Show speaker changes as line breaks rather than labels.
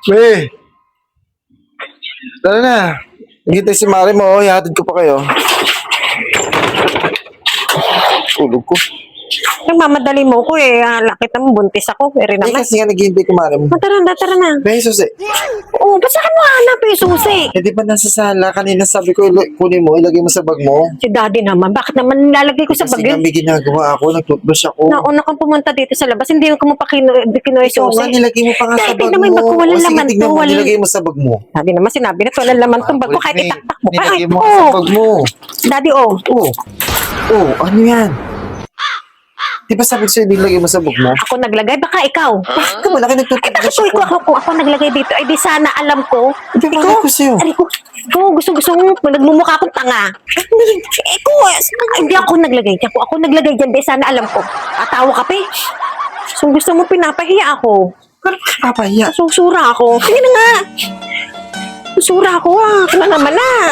Pre! Tara na. Hintay si Mari mo, oh. Ihatid ko pa kayo. Tulog ko.
Nagmamadali mo ko eh. Lakit naman, buntis ako. Pero
Ay,
naman.
kasi nga naghihintay ko Mari mo.
Tara na.
Besos eh.
Oo, ba't saan mo hanap yung susi?
Eh, di ba nasa sala? Kanina sabi ko, kunin mo, ilagay mo sa bag mo.
Si daddy naman, bakit naman nilalagay ko sa
Kasi
bagyo?
nga may ginagawa ako, nag-toothbrush ako.
Nauna kang pumunta dito sa labas, hindi ko mapakino yung
Ikaw nga,
susi.
nilagay mo pa nga sa
Dahil
bag
tignan mo yung bag ko,
mo.
walang
O, sige,
laman
tignan
to,
mo,
walang-
nilagay mo sa bag mo.
Daddy naman sinabi na walang laman tong bag ko kahit
May-
itaktak mo pa.
Nilagay
Ay,
mo nga sa bag mo.
Daddy, oh.
Ano yan? Di ba sabi ko sa'yo, nilagay mo sa bag mo?
Ako naglagay, baka ikaw.
Bakit ka ba laki
Ay, bakit
nag-toothbrush
ko, ako naglagay dito? Ay, di sana alam ko.
Di ba bakit ko sa'yo?
Ay, ko, gusto mo, nagmumukha akong tanga. Hindi ako naglagay dyan. Kung ako naglagay dyan, di sana alam ko. Atawa ka pa eh. So, gusto mo pinapahiya ako.
Papahiya.
Susura ako. Sige na nga. Susura ako ah. Ano naman ah.